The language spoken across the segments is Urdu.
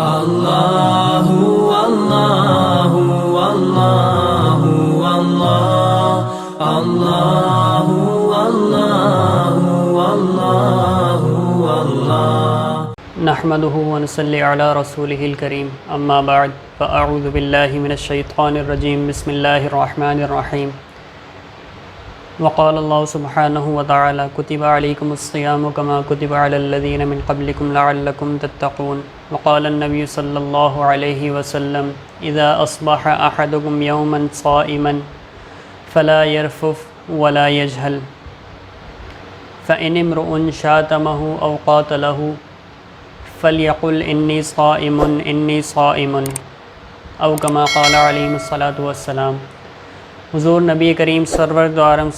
اللہ اللہ اللہ اللہ اللہ اللہ اللہ نحمده ونصلي على رسوله الكريم اما بعد فاعوذ بالله من الشيطان الرجيم بسم الله الرحمن الرحيم وقال الله سبحانه وتعالى كتب عليكم الصيام كما كتب على الذين من قبلكم لعلكم تتقون وقال النبي صلى الله عليه وسلم إذا أصبح أحدكم يوما صائما فلا يرفث ولا يجهل فإن امرؤ شاتمه أو قاتله فليقل إني صائم أو كما قال عليه الصلاة والسلام۔ حضور نبی کریم سرور عالم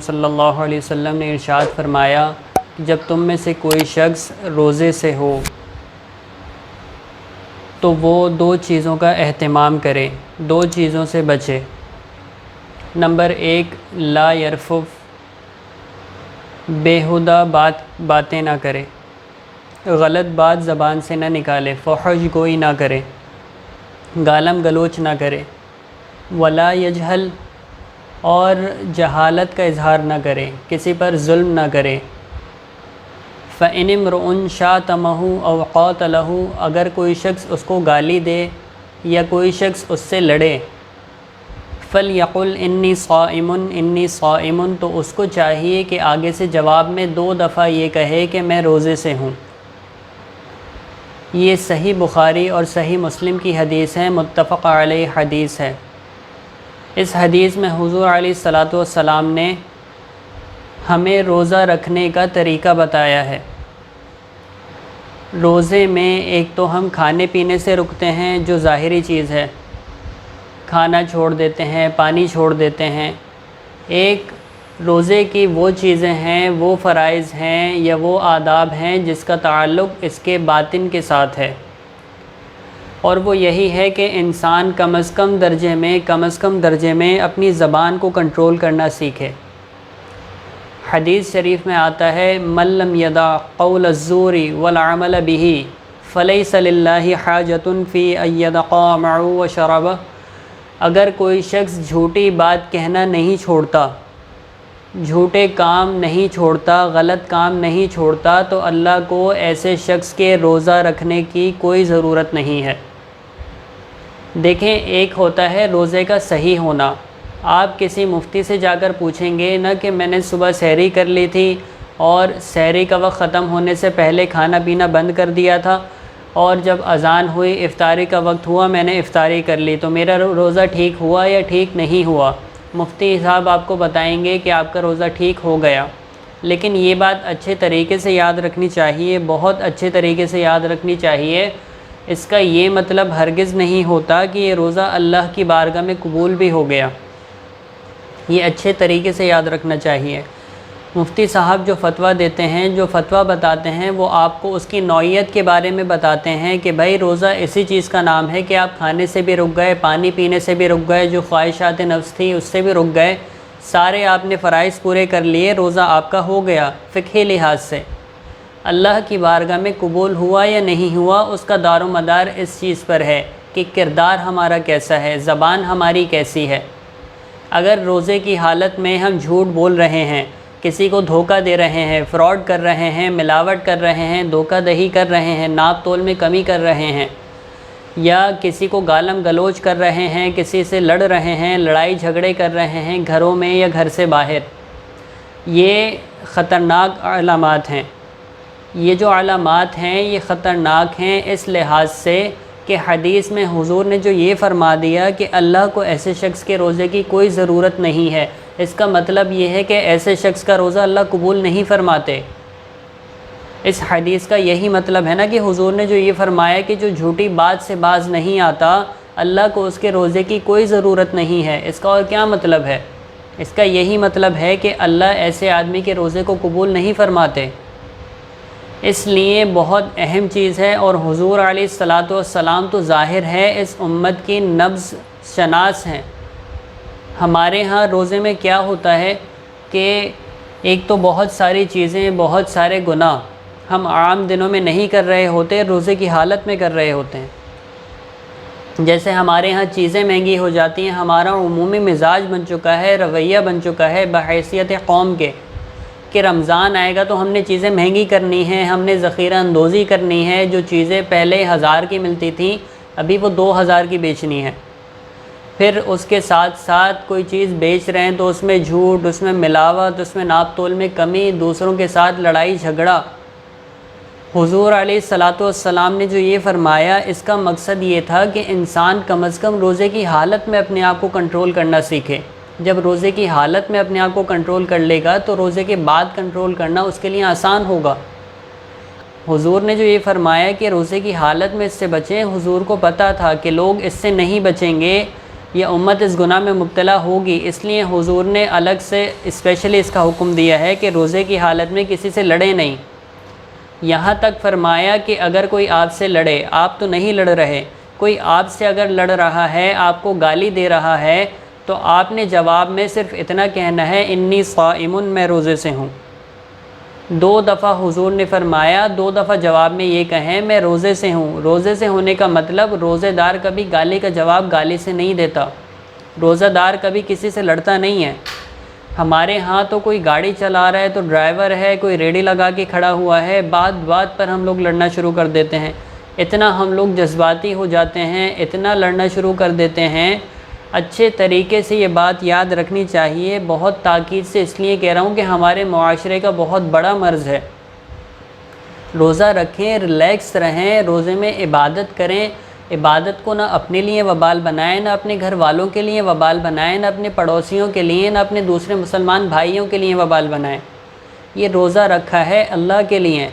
صلی اللہ علیہ وسلم نے ارشاد فرمایا کہ جب تم میں سے کوئی شخص روزے سے ہو تو وہ دو چیزوں کا اہتمام کرے، دو چیزوں سے بچے۔ نمبر ایک، لا یرفث، بیہودہ باتیں نہ کرے، غلط بات زبان سے نہ نکالے، فحش گوئی نہ کرے، گالم گلوچ نہ کرے، ولا یجہل، اور جہالت کا اظہار نہ کرے، کسی پر ظلم نہ کرے۔ فَإِنِ امْرُؤٌ شَاتَمَهُ أَوْ قَاتَلَهُ، اگر کوئی شخص اس کو گالی دے یا کوئی شخص اس سے لڑے، فَلْيَقُلْ إِنِّي صَائِمٌ، تو اس کو چاہیے کہ آگے سے جواب میں 2 دفعہ یہ کہے کہ میں روزے سے ہوں۔ یہ صحیح بخاری اور صحیح مسلم کی حدیث ہے، متفق علیہ حدیث ہے۔ اس حدیث میں حضور علیہ الصلاۃ والسلام نے ہمیں روزہ رکھنے کا طریقہ بتایا ہے۔ روزے میں ایک تو ہم کھانے پینے سے رکتے ہیں، جو ظاہری چیز ہے، کھانا چھوڑ دیتے ہیں، پانی چھوڑ دیتے ہیں۔ ایک روزے کی وہ چیزیں ہیں، وہ فرائض ہیں یا وہ آداب ہیں جس کا تعلق اس کے باطن کے ساتھ ہے، اور وہ یہی ہے کہ انسان کم از کم درجے میں اپنی زبان کو کنٹرول کرنا سیکھے۔ حدیث شریف میں آتا ہے من لم یدع قول الزور والعمل به فلیس للہ حاجۃ فی ان یدع طعامہ وشرابہ، اگر کوئی شخص جھوٹی بات کہنا نہیں چھوڑتا، جھوٹے کام نہیں چھوڑتا، غلط کام نہیں چھوڑتا، تو اللہ کو ایسے شخص کے روزہ رکھنے کی کوئی ضرورت نہیں ہے۔ دیکھیں، ایک ہوتا ہے روزے کا صحیح ہونا۔ آپ کسی مفتی سے جا کر پوچھیں گے نہ کہ میں نے صبح سحری کر لی تھی اور سحری کا وقت ختم ہونے سے پہلے کھانا پینا بند کر دیا تھا، اور جب اذان ہوئی افطاری کا وقت ہوا میں نے افطاری کر لی، تو میرا روزہ ٹھیک ہوا یا ٹھیک نہیں ہوا؟ مفتی صاحب آپ کو بتائیں گے کہ آپ کا روزہ ٹھیک ہو گیا، لیکن یہ بات اچھے طریقے سے یاد رکھنی چاہیے، بہت اچھے طریقے سے یاد رکھنی چاہیے۔ اس کا یہ مطلب ہرگز نہیں ہوتا کہ یہ روزہ اللہ کی بارگاہ میں قبول بھی ہو گیا، یہ اچھے طریقے سے یاد رکھنا چاہیے۔ مفتی صاحب جو فتویٰ دیتے ہیں، جو فتویٰ بتاتے ہیں، وہ آپ کو اس کی نوعیت کے بارے میں بتاتے ہیں کہ بھائی روزہ اسی چیز کا نام ہے کہ آپ کھانے سے بھی رک گئے، پانی پینے سے بھی رک گئے، جو خواہشات نفس تھی اس سے بھی رک گئے، سارے آپ نے فرائض پورے کر لیے، روزہ آپ کا ہو گیا۔ فقہی لحاظ سے اللہ کی بارگاہ میں قبول ہوا یا نہیں ہوا، اس کا دار و مدار اس چیز پر ہے کہ کردار ہمارا کیسا ہے، زبان ہماری کیسی ہے۔ اگر روزے کی حالت میں ہم جھوٹ بول رہے ہیں، کسی کو دھوکہ دے رہے ہیں، فراڈ کر رہے ہیں، ملاوٹ کر رہے ہیں، دھوکہ دہی کر رہے ہیں، ناپ تول میں کمی کر رہے ہیں، یا کسی کو گالم گلوچ کر رہے ہیں، کسی سے لڑ رہے ہیں، لڑائی جھگڑے کر رہے ہیں گھروں میں یا گھر سے باہر، یہ خطرناک علامات ہیں۔ یہ جو علامات ہیں یہ خطرناک ہیں اس لحاظ سے کہ حدیث میں حضور نے جو یہ فرما دیا کہ اللہ کو ایسے شخص کے روزے کی کوئی ضرورت نہیں ہے، اس کا مطلب یہ ہے کہ ایسے شخص کا روزہ اللہ قبول نہیں فرماتے۔ اس حدیث کا یہی مطلب ہے نا کہ حضور نے جو یہ فرمایا کہ جو جھوٹی بات سے باز نہیں آتا، اللہ کو اس کے روزے کی کوئی ضرورت نہیں ہے، اس کا اور کیا مطلب ہے؟ اس کا یہی مطلب ہے کہ اللہ ایسے آدمی کے روزے کو قبول نہیں فرماتے۔ اس لیے بہت اہم چیز ہے، اور حضور علیہ الصلاۃ والسلام تو ظاہر ہے اس امت کی نبض شناس ہیں۔ ہمارے ہاں روزے میں کیا ہوتا ہے کہ ایک تو بہت ساری چیزیں، بہت سارے گناہ ہم عام دنوں میں نہیں کر رہے ہوتے، روزے کی حالت میں کر رہے ہوتے ہیں۔ جیسے ہمارے ہاں چیزیں مہنگی ہو جاتی ہیں، ہمارا عمومی مزاج بن چکا ہے، رویہ بن چکا ہے بحیثیت قوم کے کہ رمضان آئے گا تو ہم نے چیزیں مہنگی کرنی ہیں، ہم نے ذخیرہ اندوزی کرنی ہے، جو چیزیں پہلے 1000 کی ملتی تھیں ابھی وہ 2000 کی بیچنی ہے۔ پھر اس کے ساتھ ساتھ کوئی چیز بیچ رہے ہیں تو اس میں جھوٹ، اس میں ملاوٹ، اس میں ناپ تول میں کمی، دوسروں کے ساتھ لڑائی جھگڑا۔ حضور علیہ الصلاۃ والسلام نے جو یہ فرمایا، اس کا مقصد یہ تھا کہ انسان کم از کم روزے کی حالت میں اپنے آپ کو کنٹرول کرنا سیکھے۔ جب روزے کی حالت میں اپنے آپ کو کنٹرول کر لے گا تو روزے کے بعد کنٹرول کرنا اس کے لیے آسان ہوگا۔ حضور نے جو یہ فرمایا کہ روزے کی حالت میں اس سے بچیں، حضور کو پتہ تھا کہ لوگ اس سے نہیں بچیں گے، یہ امت اس گناہ میں مبتلا ہوگی، اس لیے حضور نے الگ سے اسپیشلی اس کا حکم دیا ہے کہ روزے کی حالت میں کسی سے لڑیں نہیں۔ یہاں تک فرمایا کہ اگر کوئی آپ سے لڑے، آپ تو نہیں لڑ رہے، کوئی آپ سے اگر لڑ رہا ہے، آپ کو گالی دے رہا ہے، تو آپ نے جواب میں صرف اتنا کہنا ہے انی صائم، میں روزے سے ہوں۔ 2 دفعہ حضور نے فرمایا، 2 دفعہ جواب میں یہ کہیں میں روزے سے ہوں۔ روزے سے ہونے کا مطلب روزے دار کبھی گالی کا جواب گالی سے نہیں دیتا، روزہ دار کبھی کسی سے لڑتا نہیں ہے۔ ہمارے ہاں تو کوئی گاڑی چلا رہا ہے تو ڈرائیور ہے، کوئی ریڑھی لگا کے کھڑا ہوا ہے، بات پر ہم لوگ لڑنا شروع کر دیتے ہیں، اتنا ہم لوگ جذباتی ہو جاتے ہیں، اتنا لڑنا شروع کر دیتے ہیں۔ اچھے طریقے سے یہ بات یاد رکھنی چاہیے، بہت تاکید سے اس لیے کہہ رہا ہوں کہ ہمارے معاشرے کا بہت بڑا مرض ہے۔ روزہ رکھیں، ریلیکس رہیں، روزے میں عبادت کریں، عبادت کو نہ اپنے لیے وبال بنائیں، نہ اپنے گھر والوں کے لیے وبال بنائیں، نہ اپنے پڑوسیوں کے لیے، نہ اپنے دوسرے مسلمان بھائیوں کے لیے وبال بنائیں۔ یہ روزہ رکھا ہے اللہ کے لیے،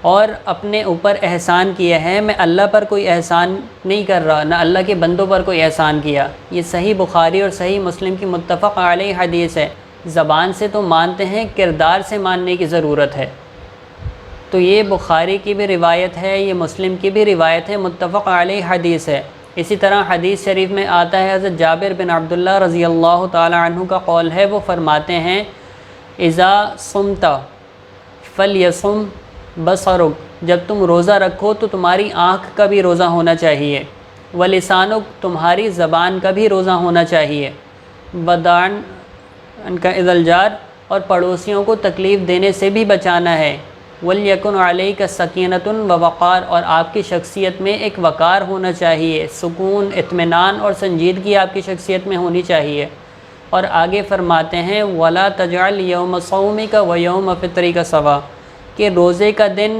اور اپنے اوپر احسان کیا ہے۔ میں اللہ پر کوئی احسان نہیں کر رہا، نہ اللہ کے بندوں پر کوئی احسان کیا۔ یہ صحیح بخاری اور صحیح مسلم کی متفق علیہ حدیث ہے۔ زبان سے تو مانتے ہیں، کردار سے ماننے کی ضرورت ہے۔ تو یہ بخاری کی بھی روایت ہے، یہ مسلم کی بھی روایت ہے، متفق علیہ حدیث ہے۔ اسی طرح حدیث شریف میں آتا ہے، حضرت جابر بن عبداللہ رضی اللہ تعالی عنہ کا قول ہے، وہ فرماتے ہیں اذا صمت فلیصم بصرک، جب تم روزہ رکھو تو تمہاری آنکھ کا بھی روزہ ہونا چاہیے، ولسانک، تمہاری زبان کا بھی روزہ ہونا چاہیے، ودعن کا اذا الجار، اور پڑوسیوں کو تکلیف دینے سے بھی بچانا ہے، وَلْيَكُنْ عَلَيْكَ سَكِينَةٌ وَوَقَارٌ، اور آپ کی شخصیت میں ایک وقار ہونا چاہیے، سکون، اطمینان اور سنجیدگی آپ کی شخصیت میں ہونی چاہیے۔ اور آگے فرماتے ہیں وَلَا تَجْعَلْ يَوْمَ صَوْمِكَ وَيَوْمَ فِطْرِكَ سَوَاءً، کہ روزے کا دن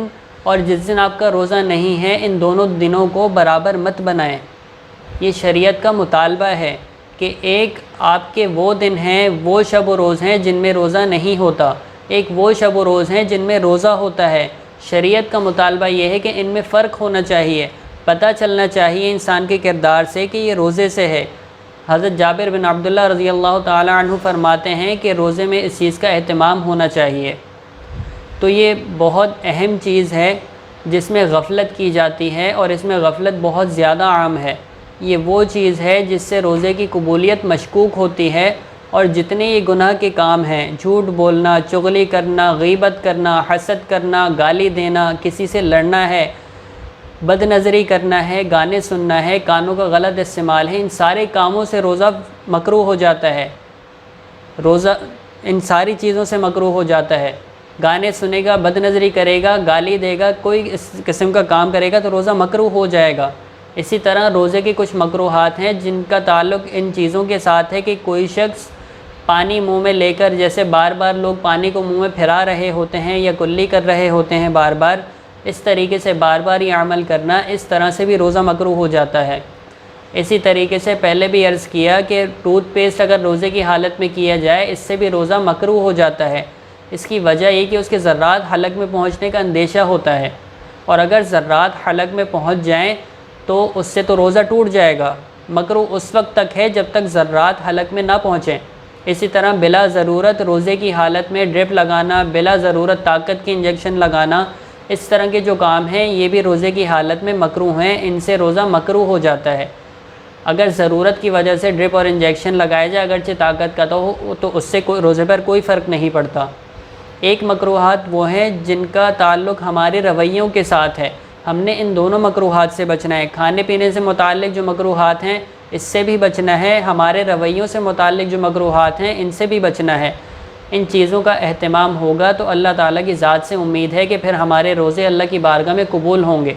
اور جس دن آپ کا روزہ نہیں ہے، ان دونوں دنوں کو برابر مت بنائیں۔ یہ شریعت کا مطالبہ ہے کہ ایک آپ کے وہ دن ہیں، وہ شب و روز ہیں جن میں روزہ نہیں ہوتا، ایک وہ شب و روز ہیں جن میں روزہ ہوتا ہے۔ شریعت کا مطالبہ یہ ہے کہ ان میں فرق ہونا چاہیے، پتہ چلنا چاہیے انسان کے کردار سے کہ یہ روزے سے ہے۔ حضرت جابر بن عبداللہ رضی اللہ تعالی عنہ فرماتے ہیں کہ روزے میں اس چیز کا اہتمام ہونا چاہیے۔ تو یہ بہت اہم چیز ہے جس میں غفلت کی جاتی ہے، اور اس میں غفلت بہت زیادہ عام ہے۔ یہ وہ چیز ہے جس سے روزے کی قبولیت مشکوک ہوتی ہے، اور جتنے یہ گناہ کے کام ہیں، جھوٹ بولنا، چغلی کرنا، غیبت کرنا، حسد کرنا، گالی دینا، کسی سے لڑنا ہے، بد نظری کرنا ہے، گانے سننا ہے، کانوں کا غلط استعمال ہے، ان سارے کاموں سے روزہ مکروہ ہو جاتا ہے۔ روزہ ان ساری چیزوں سے مکروہ ہو جاتا ہے۔ گانے سنے گا، بد نظری کرے گا، گالی دے گا، کوئی اس قسم کا کام کرے گا تو روزہ مکروہ ہو جائے گا۔ اسی طرح روزے کے کچھ مکروہات ہیں جن کا تعلق ان چیزوں کے ساتھ ہے کہ کوئی شخص پانی منہ میں لے کر، جیسے بار بار لوگ پانی کو منہ میں پھرا رہے ہوتے ہیں یا کلی کر رہے ہوتے ہیں بار بار، اس طریقے سے بار بار یہ عمل کرنا، اس طرح سے بھی روزہ مکروہ ہو جاتا ہے۔ اسی طریقے سے پہلے بھی عرض کیا کہ ٹوتھ پیسٹ اگر روزے کی حالت میں کیا جائے، اس سے بھی روزہ مکروہ ہو جاتا ہے۔ اس کی وجہ یہ کہ اس کے ذرات حلق میں پہنچنے کا اندیشہ ہوتا ہے، اور اگر ذرات حلق میں پہنچ جائیں تو اس سے تو روزہ ٹوٹ جائے گا۔ مکروہ اس وقت تک ہے جب تک ذرات حلق میں نہ پہنچیں۔ اسی طرح بلا ضرورت روزے کی حالت میں ڈرپ لگانا، بلا ضرورت طاقت کی انجیکشن لگانا، اس طرح کے جو کام ہیں یہ بھی روزے کی حالت میں مکروہ ہیں، ان سے روزہ مکروہ ہو جاتا ہے۔ اگر ضرورت کی وجہ سے ڈرپ اور انجیکشن لگایا جائے، اگرچہ طاقت کا تو اس سے روزے پر کوئی فرق نہیں پڑتا۔ ایک مکروہات وہ ہیں جن کا تعلق ہمارے رویوں کے ساتھ ہے، ہم نے ان دونوں مکروہات سے بچنا ہے۔ کھانے پینے سے متعلق جو مکروہات ہیں اس سے بھی بچنا ہے، ہمارے رویوں سے متعلق جو مکروہات ہیں ان سے بھی بچنا ہے۔ ان چیزوں کا اہتمام ہوگا تو اللہ تعالیٰ کی ذات سے امید ہے کہ پھر ہمارے روزے اللہ کی بارگاہ میں قبول ہوں گے۔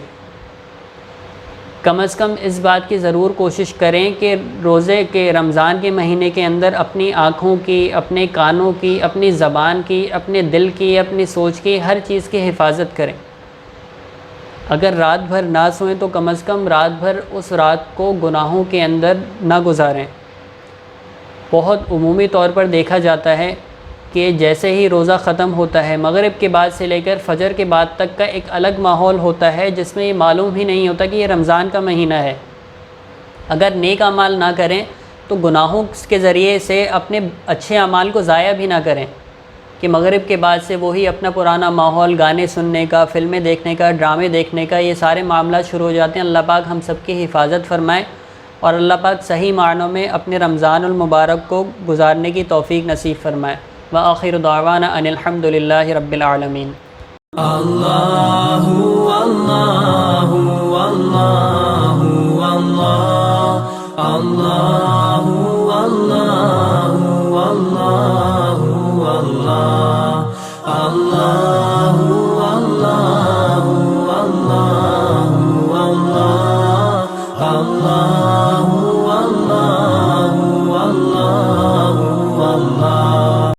کم از کم اس بات کی ضرور کوشش کریں کہ روزے کے رمضان کے مہینے کے اندر اپنی آنکھوں کی، اپنے کانوں کی، اپنی زبان کی، اپنے دل کی، اپنی سوچ کی، ہر چیز کی حفاظت کریں۔ اگر رات بھر نہ سوئیں تو کم از کم رات بھر اس رات کو گناہوں کے اندر نہ گزاریں۔ بہت عمومی طور پر دیکھا جاتا ہے کہ جیسے ہی روزہ ختم ہوتا ہے، مغرب کے بعد سے لے کر فجر کے بعد تک کا ایک الگ ماحول ہوتا ہے جس میں یہ معلوم ہی نہیں ہوتا کہ یہ رمضان کا مہینہ ہے۔ اگر نیک اعمال نہ کریں تو گناہوں کے ذریعے سے اپنے اچھے اعمال کو ضائع بھی نہ کریں، کہ مغرب کے بعد سے وہی اپنا پرانا ماحول، گانے سننے کا، فلمیں دیکھنے کا، ڈرامے دیکھنے کا، یہ سارے معاملات شروع ہو جاتے ہیں۔ اللہ پاک ہم سب کی حفاظت فرمائے اور اللہ پاک صحیح معنوں میں اپنے رمضان المبارک کو گزارنے کی توفیق نصیب فرمائے۔ وآخر دعوانا ان الحمد للہ رب العالمین۔ اللہ اللہ اللہ